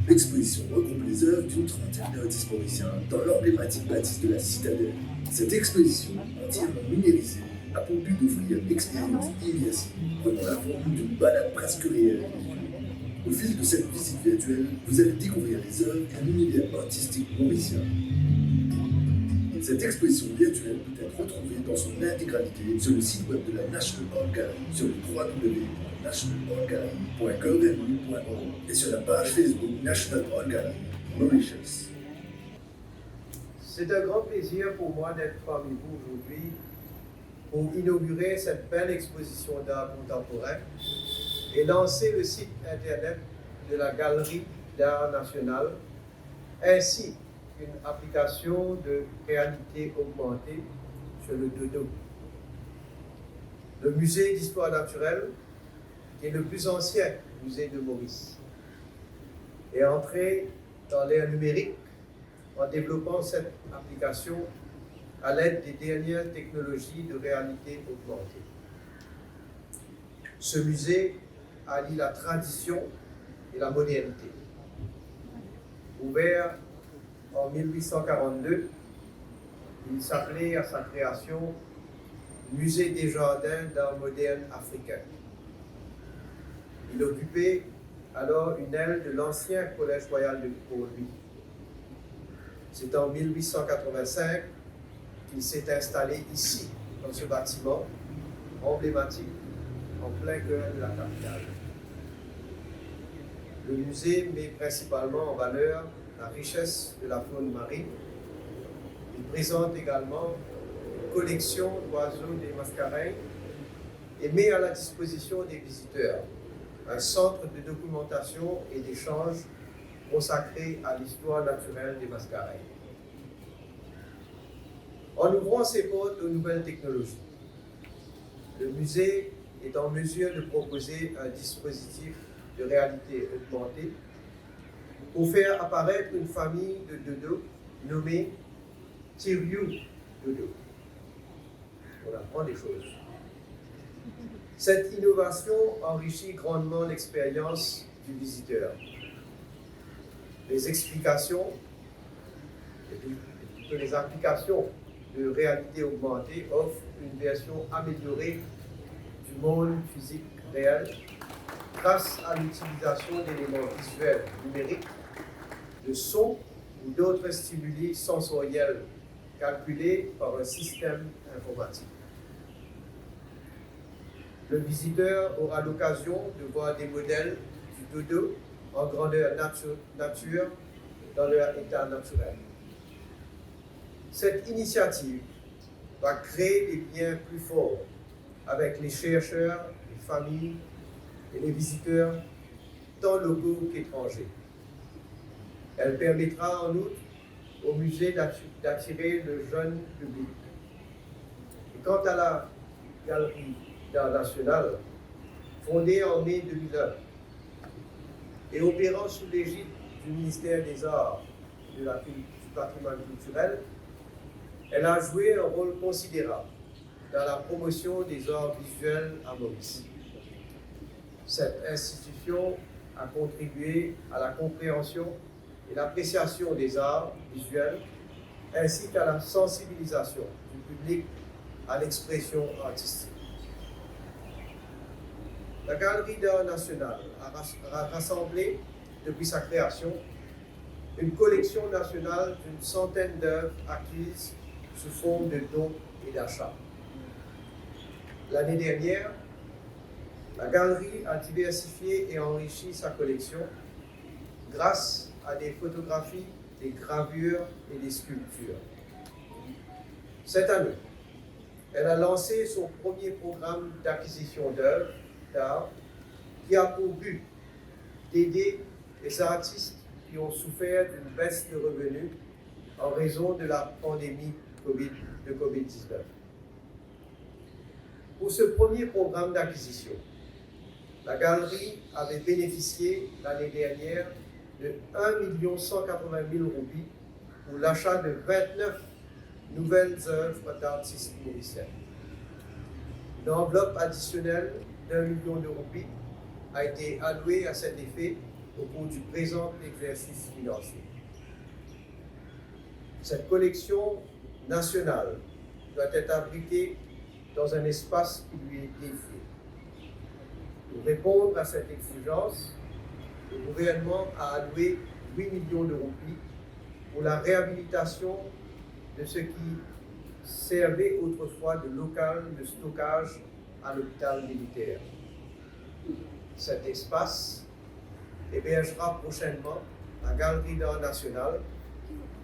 L'exposition regroupe les œuvres d'une trentaine d'artistes mauriciens dans l'emblématique bâtisse de la Citadelle. Cette exposition, entièrement numérisée, a pour but d'offrir une expérience immersive, prenant la forme d'une balade presque réelle. Au fil de cette visite virtuelle, vous allez découvrir les œuvres et l'univers artistique mauricien. Cette exposition virtuelle peut être retrouvée dans son intégralité sur le site web de la National Art Gallery, sur le www.nationalartgallery.gouv.org et sur la page Facebook National Art Gallery, Mauritius. C'est un grand plaisir pour moi d'être parmi vous aujourd'hui pour inaugurer cette belle exposition d'art contemporain et lancer le site internet de la Galerie d'Art National, ainsi qu'une application de réalité augmentée sur le Dodo. Le musée d'histoire naturelle, qui est le plus ancien musée de Maurice, est entré dans l'ère numérique en développant cette application à l'aide des dernières technologies de réalité augmentée. Ce musée allie la tradition et la modernité. Ouvert en 1842, il s'appelait à sa création Musée des Jardins d'art moderne africain. Il occupait alors une aile de l'ancien Collège royal de Port-Louis. C'est en 1885 qu'il s'est installé ici, dans ce bâtiment emblématique, en plein cœur de la capitale. Le musée met principalement en valeur la richesse de la faune marine. Il présente également une collection d'oiseaux des mascareilles et met à la disposition des visiteurs un centre de documentation et d'échange consacré à l'histoire naturelle des mascareilles. En ouvrant ses portes aux nouvelles technologies, le musée est en mesure de proposer un dispositif de réalité augmentée pour faire apparaître une famille de dodos nommée Tiriou Dodo. On apprend des choses. Cette innovation enrichit grandement l'expérience du visiteur. Les explications et les applications de réalité augmentée offrent une version améliorée du monde physique réel grâce à l'utilisation d'éléments visuels numériques, de sons ou d'autres stimuli sensoriels calculés par un système informatique. Le visiteur aura l'occasion de voir des modèles du dodo en grandeur nature dans leur état naturel. Cette initiative va créer des liens plus forts avec les chercheurs, les familles et les visiteurs, tant locaux qu'étrangers. Elle permettra en outre au musée d'attirer le jeune public. Et quant à la Galerie d'Art National, fondée en mai 2001 et opérant sous l'égide du ministère des Arts et du patrimoine culturel, elle a joué un rôle considérable dans la promotion des arts visuels à Maurice. Cette institution a contribué à la compréhension et l'appréciation des arts visuels, ainsi qu'à la sensibilisation du public à l'expression artistique. La Galerie d'Art National a rassemblé, depuis sa création, une collection nationale d'une centaine d'œuvres acquises sous forme de dons et d'achats. L'année dernière, la Galerie a diversifié et enrichi sa collection grâce à des photographies, des gravures et des sculptures. Cette année, elle a lancé son premier programme d'acquisition d'œuvres d'art qui a pour but d'aider les artistes qui ont souffert d'une baisse de revenus en raison de la pandémie de COVID-19. Pour ce premier programme d'acquisition, la Galerie avait bénéficié l'année dernière de 1 180 000 roupies pour l'achat de 29 nouvelles œuvres d'artistes mauriciens. Une enveloppe additionnelle d'1 million d'euros a été allouée à cet effet au cours du présent exercice financier. Cette collection nationale doit être abritée dans un espace qui lui est dédié. Pour répondre à cette exigence, le gouvernement a alloué 8 millions d'euros pour la réhabilitation de ce qui servait autrefois de local de stockage à l'hôpital militaire. Cet espace hébergera prochainement la Galerie d'Art national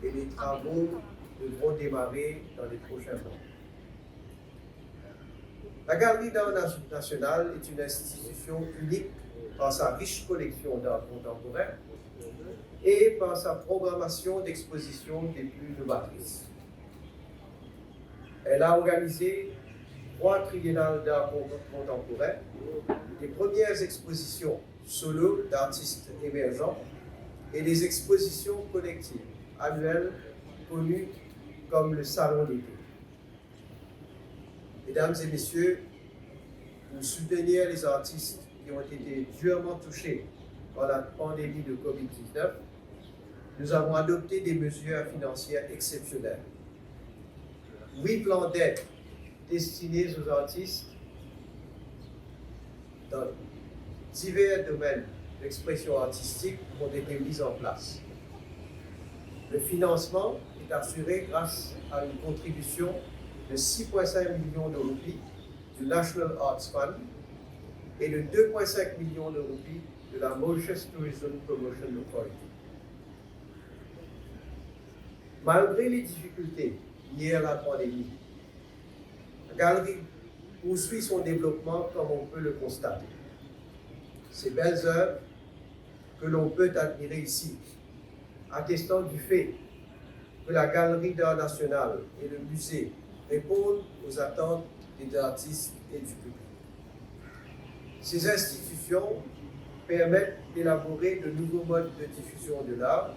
et les travaux devront démarrer dans les prochains mois. La Galerie d'Art national est une institution unique par sa riche collection d'art contemporain et par sa programmation d'expositions des plus novatrices. Elle a organisé 3 triennales d'art contemporain, les premières expositions solo d'artistes émergents et les expositions collectives annuelles connues comme le Salon d'été. Mesdames et messieurs, pour soutenir les artistes qui ont été durement touchés par la pandémie de COVID-19, nous avons adopté des mesures financières exceptionnelles. 8 plans d'aide destinés aux artistes dans divers domaines d'expression artistique ont été mis en place. Le financement est assuré grâce à une contribution de 6,5 millions d'euros du National Arts Fund et de 2,5 millions d'euros de la Mauritius Tourism Promotion Authority. Malgré les difficultés liées à la pandémie, la galerie poursuit son développement comme on peut le constater. Ces belles œuvres que l'on peut admirer ici, attestant du fait que la Galerie d'Art national et le musée répondent aux attentes des artistes et du public. Ces institutions permettent d'élaborer de nouveaux modes de diffusion de l'art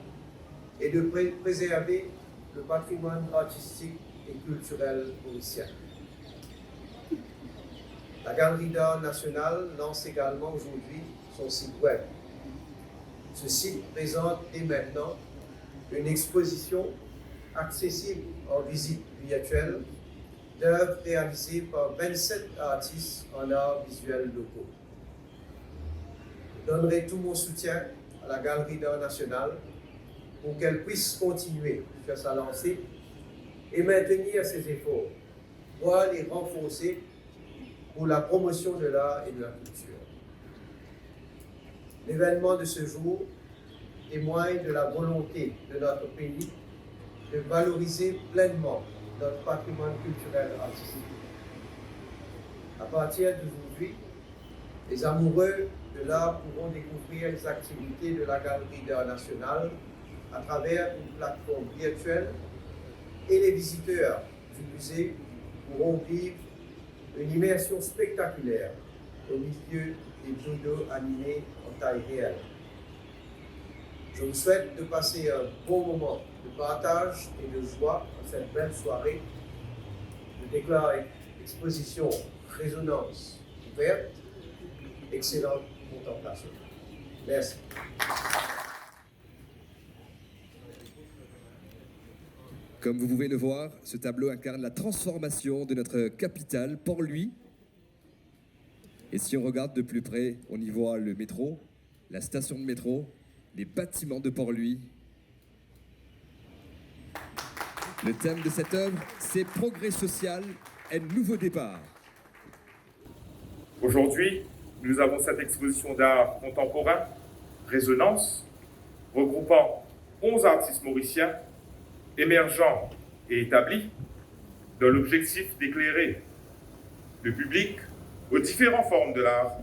et de préserver le patrimoine artistique et culturel mauricien. La Galerie d'Art national lance également aujourd'hui son site web. Ce site présente dès maintenant une exposition accessible en visite virtuelle d'œuvres réalisées par 27 artistes en arts visuels locaux. Je donnerai tout mon soutien à la Galerie d'Art national pour qu'elle puisse continuer sur sa lancée et maintenir ses efforts, voire les renforcer pour la promotion de l'art et de la culture. L'événement de ce jour témoigne de la volonté de notre pays de valoriser pleinement notre patrimoine culturel artistique. À partir d'aujourd'hui, les amoureux de l'art pourront découvrir les activités de la Galerie d'Art national à travers une plateforme virtuelle et les visiteurs du musée pourront vivre une immersion spectaculaire au milieu des dodos animés en taille réelle. Je vous souhaite de passer un bon moment de partage et de joie dans cette belle soirée. Je déclare l'exposition Résonance ouverte. Excellente contemplation. Merci. Comme vous pouvez le voir, ce tableau incarne la transformation de notre capitale, Port-Louis. Et si on regarde de plus près, on y voit le métro, la station de métro, les bâtiments de Port-Louis. Le thème de cette œuvre, c'est progrès social et nouveau départ. Aujourd'hui, nous avons cette exposition d'art contemporain, Résonance, regroupant 11 artistes mauriciens, émergents et établis, dans l'objectif d'éclairer le public aux différentes formes de l'art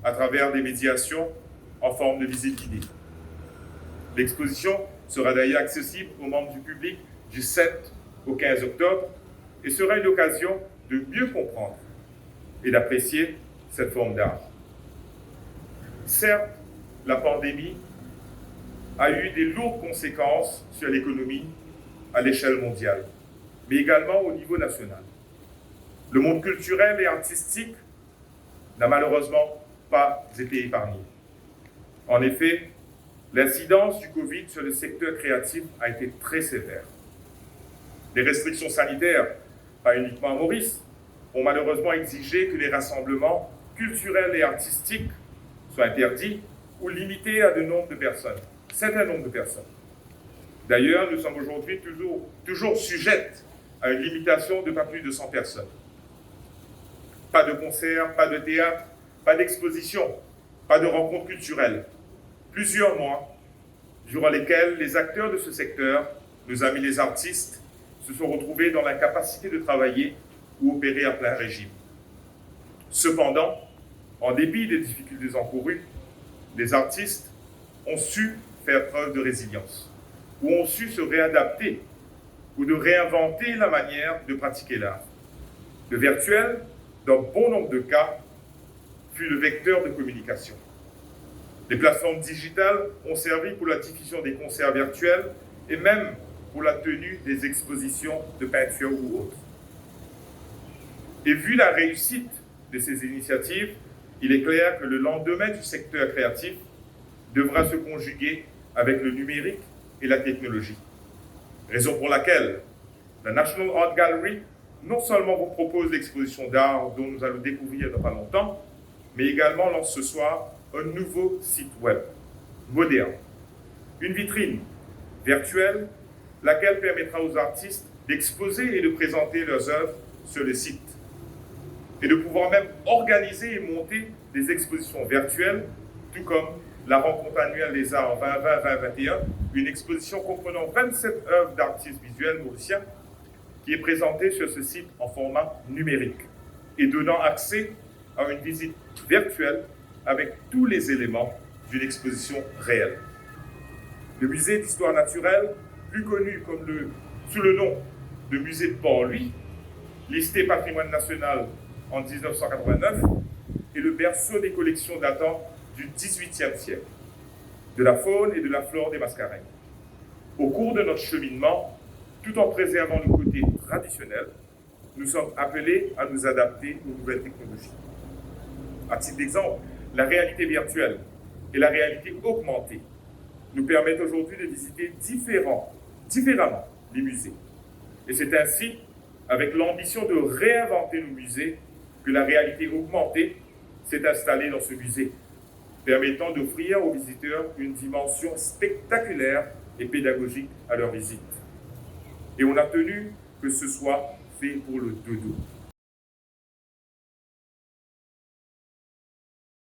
à travers des médiations en forme de visite guidée. L'exposition sera d'ailleurs accessible aux membres du public du 7 au 15 octobre et sera une occasion de mieux comprendre et d'apprécier cette forme d'art. Certes, la pandémie a eu des lourdes conséquences sur l'économie à l'échelle mondiale, mais également au niveau national. Le monde culturel et artistique n'a malheureusement pas été épargné. En effet, l'incidence du Covid sur le secteur créatif a été très sévère. Les restrictions sanitaires, pas uniquement à Maurice, ont malheureusement exigé que les rassemblements culturels et artistiques soient interdits ou limités à certain nombre de personnes. D'ailleurs, nous sommes aujourd'hui toujours sujettes à une limitation de pas plus de 100 personnes. Pas de concerts, pas de théâtre, pas d'exposition, pas de rencontres culturelles. Plusieurs mois durant lesquels les acteurs de ce secteur, nos amis les artistes, se sont retrouvés dans l'incapacité de travailler ou opérer à plein régime. Cependant, en dépit des difficultés encourues, les artistes ont su faire preuve de résilience, ou ont su se réadapter, ou de réinventer la manière de pratiquer l'art. Le virtuel, dans bon nombre de cas, fut le vecteur de communication. Les plateformes digitales ont servi pour la diffusion des concerts virtuels et même pour la tenue des expositions de peinture ou autres. Et vu la réussite de ces initiatives, il est clair que le lendemain du secteur créatif devra se conjuguer avec le numérique et la technologie. Raison pour laquelle la National Art Gallery non seulement vous propose l'exposition d'art dont nous allons découvrir dans pas longtemps, mais également lance ce soir un nouveau site web, moderne. Une vitrine virtuelle, laquelle permettra aux artistes d'exposer et de présenter leurs œuvres sur le site. Et de pouvoir même organiser et monter des expositions virtuelles, tout comme la rencontre annuelle des arts 2020-2021, une exposition comprenant 27 œuvres d'artistes visuels mauriciens qui est présentée sur ce site en format numérique et donnant accès à une visite virtuelle avec tous les éléments d'une exposition réelle. Le musée d'histoire naturelle, plus connu sous le nom de musée de Port-Louis, listé patrimoine national en 1989, est le berceau des collections datant du XVIIIe siècle, de la faune et de la flore des Mascareignes. Au cours de notre cheminement, tout en préservant le côté traditionnel, nous sommes appelés à nous adapter aux nouvelles technologies. À titre d'exemple, la réalité virtuelle et la réalité augmentée nous permettent aujourd'hui de visiter différemment les musées. Et c'est ainsi, avec l'ambition de réinventer nos musées, que la réalité augmentée s'est installée dans ce musée, permettant d'offrir aux visiteurs une dimension spectaculaire et pédagogique à leur visite. Et on a tenu que ce soit fait pour le dodo.